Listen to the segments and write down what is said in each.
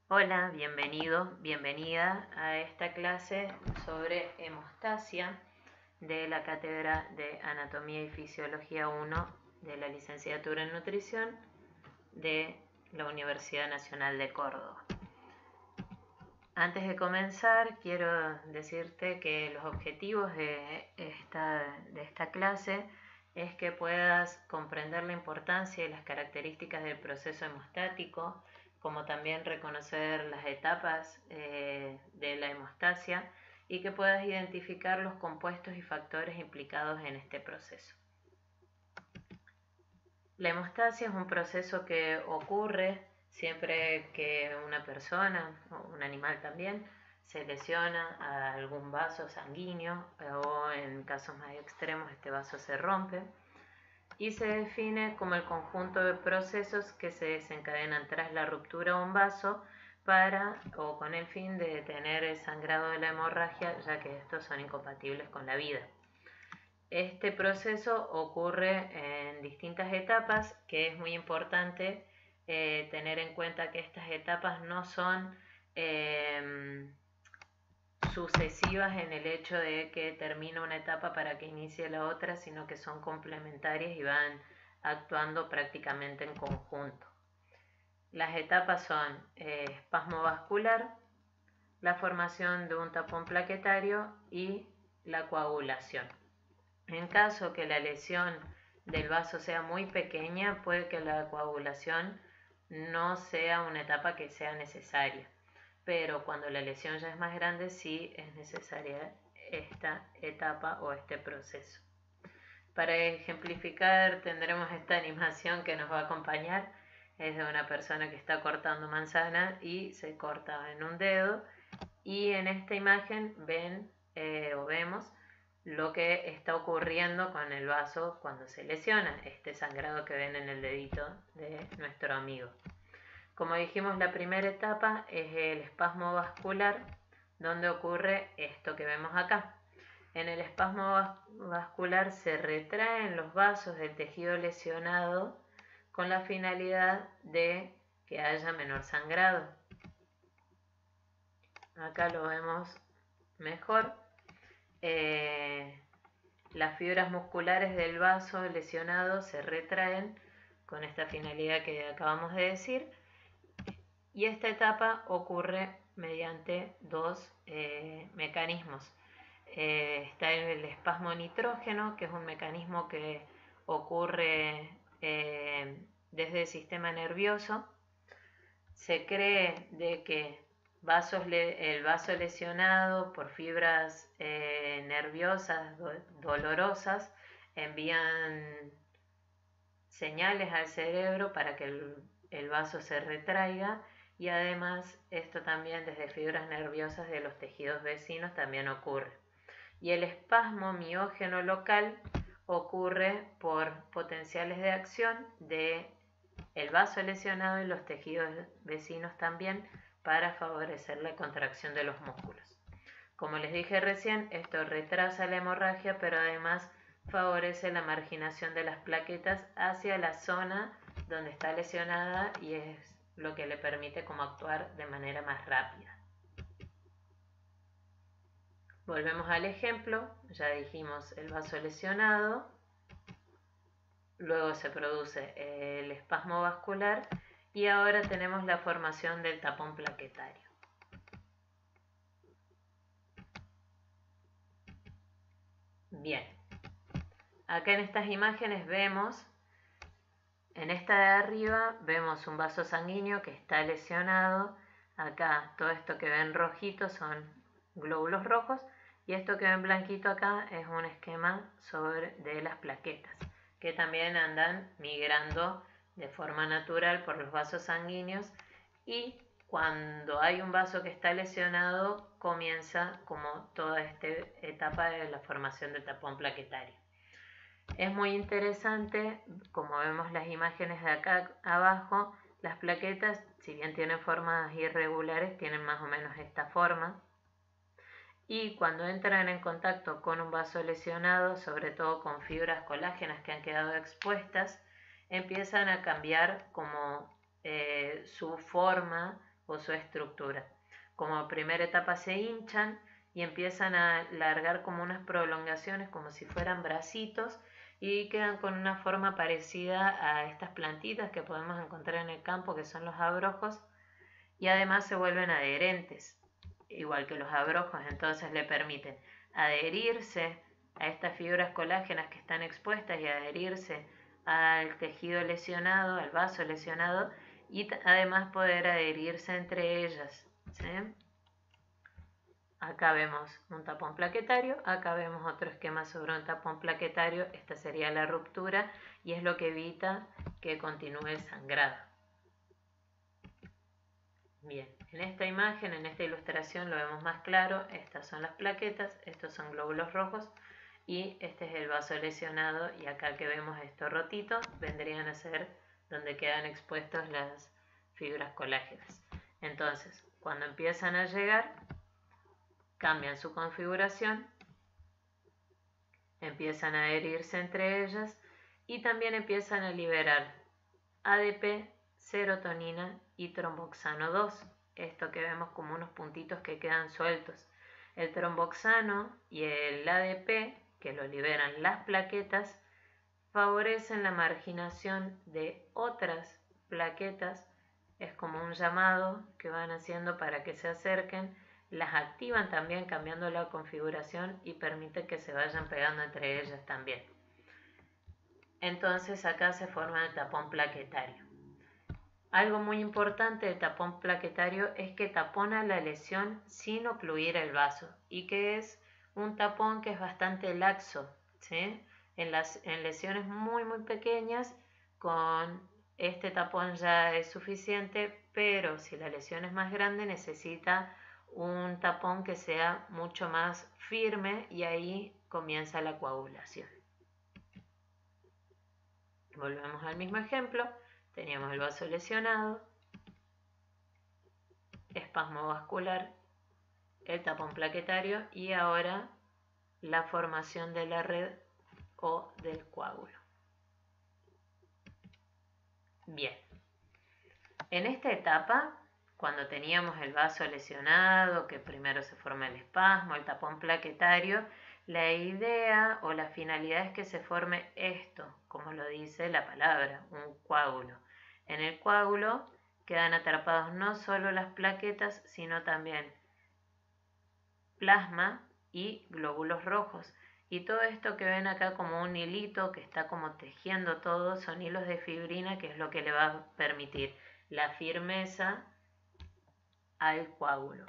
Hola, bienvenido, bienvenida a esta clase sobre hemostasia de la Cátedra de Anatomía y Fisiología 1 de la Licenciatura en Nutrición de la Universidad Nacional de Córdoba. Antes de comenzar, quiero decirte que los objetivos de esta clase es que puedas comprender la importancia y las características del proceso hemostático, como también reconocer las etapas de la hemostasia y que puedas identificar los compuestos y factores implicados en este proceso. La hemostasia es un proceso que ocurre siempre que una persona o un animal también se lesiona a algún vaso sanguíneo o en casos más extremos este vaso se rompe y se define como el conjunto de procesos que se desencadenan tras la ruptura de un vaso para o con el fin de detener el sangrado de la hemorragia, ya que estos son incompatibles con la vida. Este proceso ocurre en distintas etapas, que es muy importante tener en cuenta que estas etapas no son sucesivas en el hecho de que termina una etapa para que inicie la otra, sino que son complementarias y van actuando prácticamente en conjunto. Las etapas son espasmo vascular, la formación de un tapón plaquetario y la coagulación. En caso que la lesión del vaso sea muy pequeña, puede que la coagulación no sea una etapa que sea necesaria, pero cuando la lesión ya es más grande sí es necesaria esta etapa o este proceso. Para ejemplificar tendremos esta animación que nos va a acompañar, es de una persona que está cortando manzana y se corta en un dedo, y en esta imagen ven o vemos lo que está ocurriendo con el vaso cuando se lesiona, este sangrado que ven en el dedito de nuestro amigo. Como dijimos, la primera etapa es el espasmo vascular, donde ocurre esto que vemos acá. En el espasmo vascular se retraen los vasos del tejido lesionado con la finalidad de que haya menor sangrado. Acá lo vemos mejor. Las fibras musculares del vaso lesionado se retraen con esta finalidad que acabamos de decir, y esta etapa ocurre mediante dos mecanismos. Está el espasmo nitrógeno, que es un mecanismo que ocurre desde el sistema nervioso. Se cree de que el vaso lesionado por fibras nerviosas dolorosas envían señales al cerebro para que el vaso se retraiga, y además esto también desde fibras nerviosas de los tejidos vecinos también ocurre. Y el espasmo miógeno local ocurre por potenciales de acción de el vaso lesionado y los tejidos vecinos también para favorecer la contracción de los músculos. Como les dije recién, esto retrasa la hemorragia, pero además favorece la marginación de las plaquetas hacia la zona donde está lesionada y es lo que le permite como actuar de manera más rápida. Volvemos al ejemplo, ya dijimos el vaso lesionado, luego se produce el espasmo vascular y ahora tenemos la formación del tapón plaquetario. Bien, acá en estas imágenes vemos, en esta de arriba vemos un vaso sanguíneo que está lesionado. Acá todo esto que ven rojito son glóbulos rojos y esto que ven blanquito acá es un esquema de las plaquetas, que también andan migrando de forma natural por los vasos sanguíneos, y cuando hay un vaso que está lesionado comienza como toda esta etapa de la formación del tapón plaquetario. Es muy interesante, como vemos las imágenes de acá abajo, las plaquetas, si bien tienen formas irregulares, tienen más o menos esta forma, y cuando entran en contacto con un vaso lesionado, sobre todo con fibras colágenas que han quedado expuestas, empiezan a cambiar como su forma o su estructura. Como primera etapa se hinchan y empiezan a largar como unas prolongaciones, como si fueran bracitos, y quedan con una forma parecida a estas plantitas que podemos encontrar en el campo, que son los abrojos, y además se vuelven adherentes, igual que los abrojos, entonces le permiten adherirse a estas fibras colágenas que están expuestas y adherirse al tejido lesionado, al vaso lesionado, y además poder adherirse entre ellas, ¿sí? Acá vemos un tapón plaquetario, acá vemos otro esquema sobre un tapón plaquetario. Esta sería la ruptura y es lo que evita que continúe el sangrado. Bien, en esta imagen, en esta ilustración lo vemos más claro. Estas son las plaquetas, estos son glóbulos rojos y este es el vaso lesionado, y acá que vemos esto rotito vendrían a ser donde quedan expuestos las fibras colágenas. Entonces, cuando empiezan a llegar, cambian su configuración, empiezan a adherirse entre ellas y también empiezan a liberar ADP, serotonina y tromboxano 2. Esto que vemos como unos puntitos que quedan sueltos. El tromboxano y el ADP, que lo liberan las plaquetas, favorecen la marginación de otras plaquetas. Es como un llamado que van haciendo para que se acerquen. Las activan también cambiando la configuración y permite que se vayan pegando entre ellas también. Entonces acá se forma el tapón plaquetario. Algo muy importante del tapón plaquetario es que tapona la lesión sin ocluir el vaso, y que es un tapón que es bastante laxo, ¿sí? En lesiones muy pequeñas, con este tapón ya es suficiente, pero si la lesión es más grande necesita un tapón que sea mucho más firme, y ahí comienza la coagulación. Volvemos al mismo ejemplo. Teníamos el vaso lesionado, espasmo vascular, el tapón plaquetario y ahora la formación de la red o del coágulo. Bien, en esta etapa, cuando teníamos el vaso lesionado, que primero se forma el espasmo, el tapón plaquetario, la idea o la finalidad es que se forme esto, como lo dice la palabra, un coágulo. En el coágulo quedan atrapados no solo las plaquetas, sino también plasma y glóbulos rojos. Y todo esto que ven acá como un hilito que está como tejiendo todo, son hilos de fibrina, que es lo que le va a permitir la firmeza al coágulo.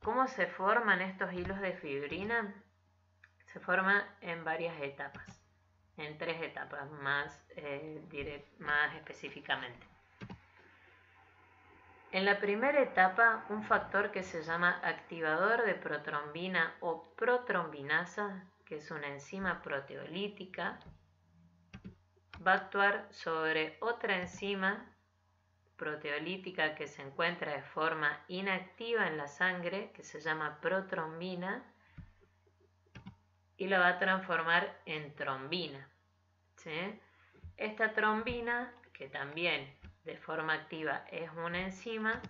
¿Cómo se forman estos hilos de fibrina? Se forman en varias etapas, en 3 etapas más específicamente. En la primera etapa, un factor que se llama activador de protrombina o protrombinasa, que es una enzima proteolítica, va a actuar sobre otra enzima proteolítica que se encuentra de forma inactiva en la sangre, que se llama protrombina, y la va a transformar en trombina, ¿sí? Esta trombina, que también de forma activa es una enzima,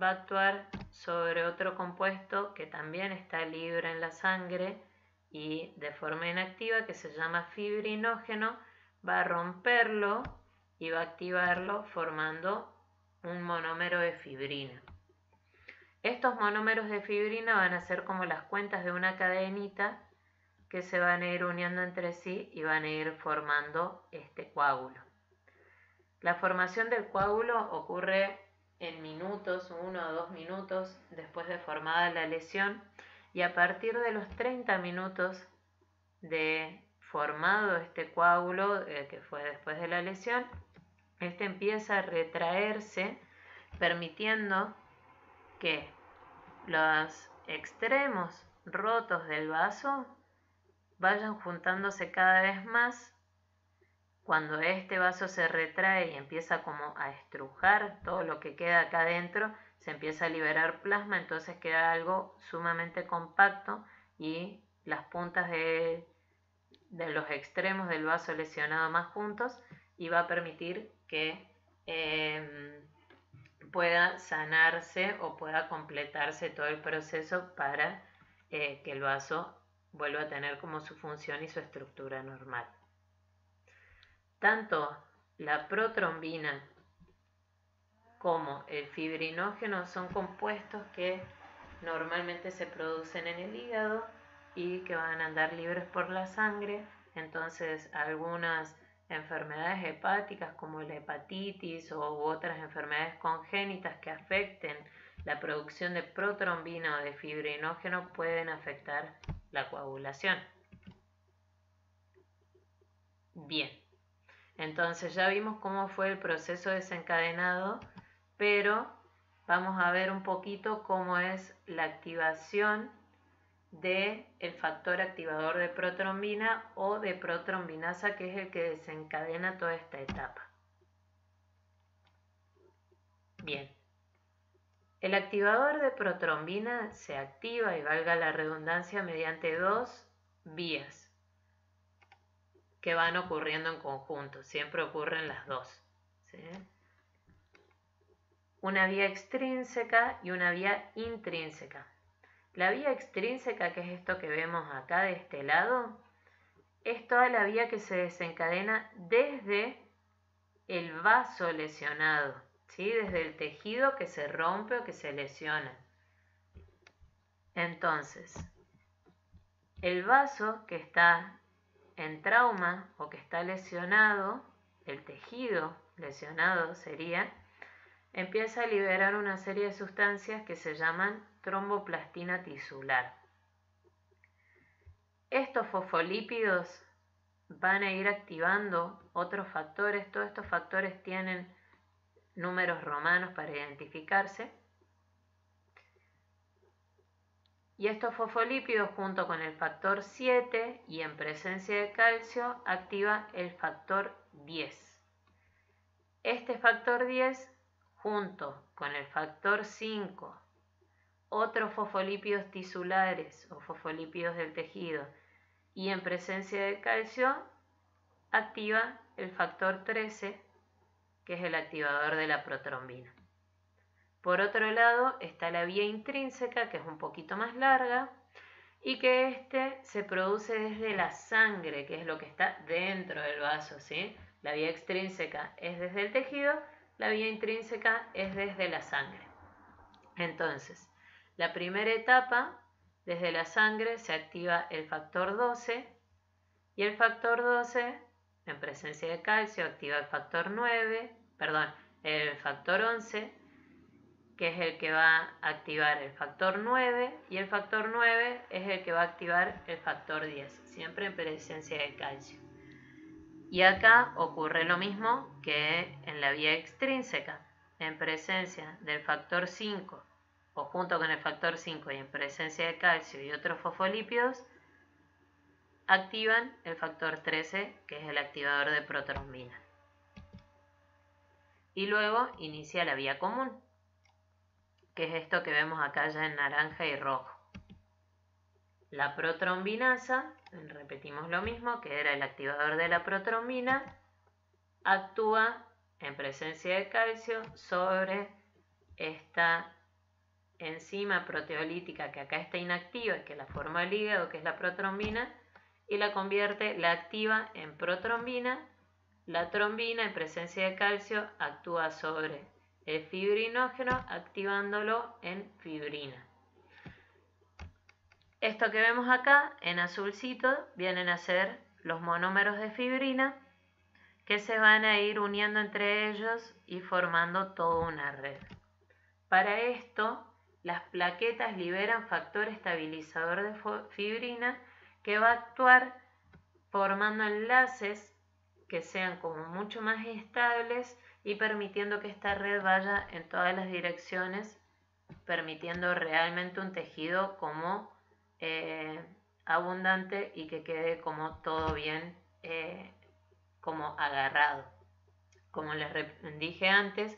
va a actuar sobre otro compuesto que también está libre en la sangre y de forma inactiva, que se llama fibrinógeno, va a romperlo y va a activarlo formando un monómero de fibrina. Estos monómeros de fibrina van a ser como las cuentas de una cadenita que se van a ir uniendo entre sí y van a ir formando este coágulo. La formación del coágulo ocurre en minutos, 1 o 2 minutos después de formada la lesión, y a partir de los 30 minutos de formado este coágulo, que fue después de la lesión, este empieza a retraerse, permitiendo que los extremos rotos del vaso vayan juntándose cada vez más. Cuando este vaso se retrae y empieza como a estrujar todo lo que queda acá adentro, se empieza a liberar plasma, entonces queda algo sumamente compacto y las puntas de los extremos del vaso lesionado más juntos, y va a permitir que pueda sanarse o pueda completarse todo el proceso para que el vaso vuelva a tener como su función y su estructura normal. Tanto la protrombina como el fibrinógeno son compuestos que normalmente se producen en el hígado y que van a andar libres por la sangre. Entonces algunas enfermedades hepáticas como la hepatitis u otras enfermedades congénitas que afecten la producción de protrombina o de fibrinógeno pueden afectar la coagulación. Bien, entonces ya vimos cómo fue el proceso desencadenado, pero vamos a ver un poquito cómo es la activación del factor activador de protrombina o de protrombinasa, que es el que desencadena toda esta etapa. Bien, el activador de protrombina se activa, y valga la redundancia, mediante dos vías que van ocurriendo en conjunto, siempre ocurren las dos, ¿sí? Una vía extrínseca y una vía intrínseca. La vía extrínseca, que es esto que vemos acá de este lado, es toda la vía que se desencadena desde el vaso lesionado, ¿sí? Desde el tejido que se rompe o que se lesiona. Entonces, el vaso que está en trauma o que está lesionado, el tejido lesionado sería, empieza a liberar una serie de sustancias que se llaman tromboplastina tisular. Estos fosfolípidos van a ir activando otros factores. Todos estos factores tienen números romanos para identificarse. Y estos fosfolípidos, junto con el factor 7 y en presencia de calcio, activa el factor 10. Este factor 10, junto con el factor 5, otros fosfolípidos tisulares o fosfolípidos del tejido, y en presencia de calcio, activa el factor 13, que es el activador de la protrombina. Por otro lado está la vía intrínseca, que es un poquito más larga y que se produce desde la sangre, que es lo que está dentro del vaso, ¿sí? La vía extrínseca es desde el tejido, la vía intrínseca es desde la sangre. Entonces, la primera etapa, desde la sangre se activa el factor 12 y el factor 12, en presencia de calcio, activa el factor 11, que es el que va a activar el factor 9, y el factor 9 es el que va a activar el factor 10, siempre en presencia de calcio. Y acá ocurre lo mismo que en la vía extrínseca, en presencia del factor 5, o junto con el factor 5 y en presencia de calcio y otros fosfolípidos, activan el factor 13, que es el activador de protrombina. Y luego inicia la vía común, que es esto que vemos acá ya en naranja y rojo. La protrombinasa, repetimos lo mismo, que era el activador de la protrombina, actúa en presencia de calcio sobre esta enzima proteolítica que acá está inactiva y que la forma el hígado, que es la protrombina, y la activa en protrombina. La trombina, en presencia de calcio, actúa sobre el fibrinógeno, activándolo en fibrina. Esto que vemos acá en azulcito vienen a ser los monómeros de fibrina, que se van a ir uniendo entre ellos y formando toda una red. Para esto, las plaquetas liberan factor estabilizador de fibrina, que va a actuar formando enlaces que sean como mucho más estables y permitiendo que esta red vaya en todas las direcciones, permitiendo realmente un tejido como abundante y que quede como todo bien como agarrado. Como les dije antes,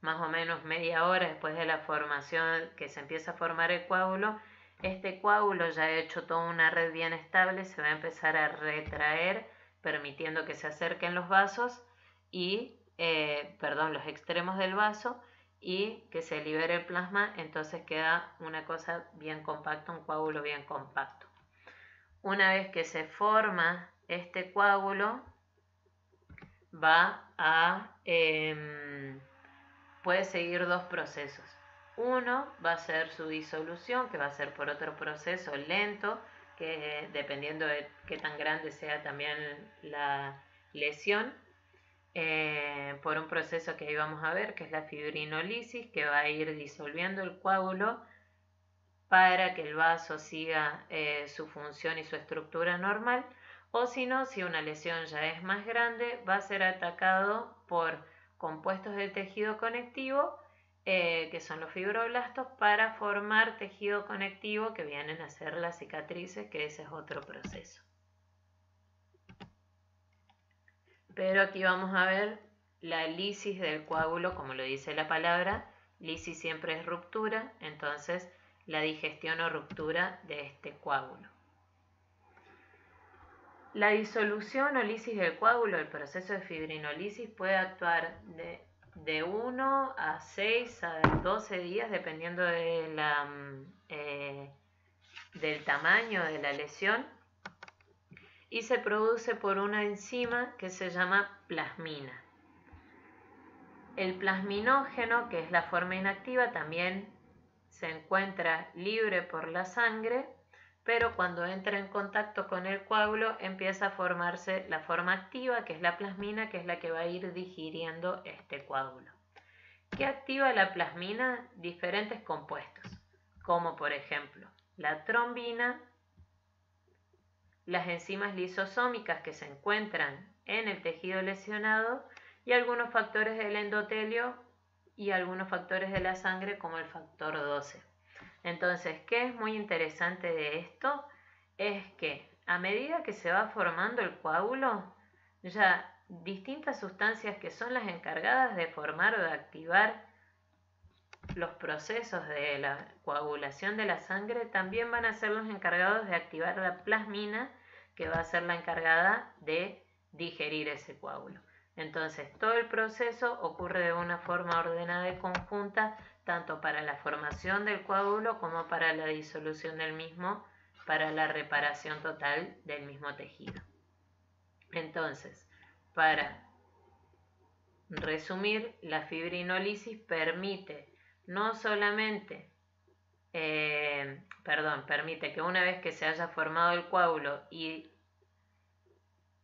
más o menos media hora después de la formación, que se empieza a formar el coágulo, este coágulo ya ha hecho toda una red bien estable, se va a empezar a retraer, permitiendo que se acerquen los vasos y, los extremos del vaso, y que se libere el plasma, entonces queda una cosa bien compacta, un coágulo bien compacto. Una vez que se forma este coágulo, puede seguir dos procesos. Uno va a ser su disolución, que va a ser por otro proceso lento, que dependiendo de qué tan grande sea también la lesión, por un proceso que ahí vamos a ver, que es la fibrinolisis, que va a ir disolviendo el coágulo para que el vaso siga su función y su estructura normal, o si no, si una lesión ya es más grande, va a ser atacado por compuestos del tejido conectivo, que son los fibroblastos, para formar tejido conectivo que vienen a ser las cicatrices, que ese es otro proceso. Pero aquí vamos a ver la lisis del coágulo, como lo dice la palabra. Lisis siempre es ruptura, entonces la digestión o ruptura de este coágulo. La disolución o lisis del coágulo, el proceso de fibrinolisis, puede actuar de 1 a 6 a 12 días, dependiendo de del tamaño de la lesión, y se produce por una enzima que se llama plasmina. El plasminógeno, que es la forma inactiva, también se encuentra libre por la sangre, pero cuando entra en contacto con el coágulo empieza a formarse la forma activa, que es la plasmina, que es la que va a ir digiriendo este coágulo. ¿Qué activa la plasmina? Diferentes compuestos, como por ejemplo la trombina, las enzimas lisosómicas que se encuentran en el tejido lesionado y algunos factores del endotelio y algunos factores de la sangre como el factor 12. Entonces, ¿qué es muy interesante de esto? Es que a medida que se va formando el coágulo, ya distintas sustancias que son las encargadas de formar o de activar los procesos de la coagulación de la sangre también van a ser los encargados de activar la plasmina, que va a ser la encargada de digerir ese coágulo. Entonces, todo el proceso ocurre de una forma ordenada y conjunta, tanto para la formación del coágulo como para la disolución del mismo, para la reparación total del mismo tejido. Entonces, para resumir, la fibrinolisis permite no solamente, permite que una vez que se haya formado el coágulo y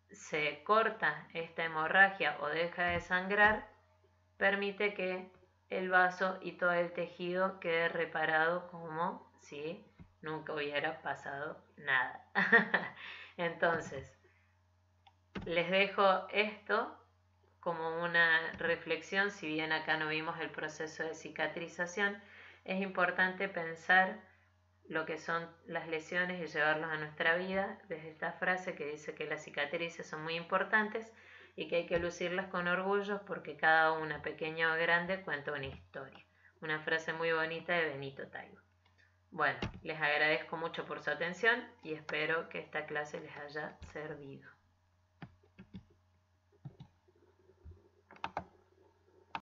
se corta esta hemorragia o deja de sangrar, permite que el vaso y todo el tejido quede reparado como si nunca hubiera pasado nada. Entonces, les dejo esto como una reflexión. Si bien acá no vimos el proceso de cicatrización, es importante pensar lo que son las lesiones y llevarlos a nuestra vida desde esta frase que dice que las cicatrices son muy importantes y que hay que lucirlas con orgullo porque cada una, pequeña o grande, cuenta una historia. Una frase muy bonita de Benito Taibo. Bueno, les agradezco mucho por su atención y espero que esta clase les haya servido.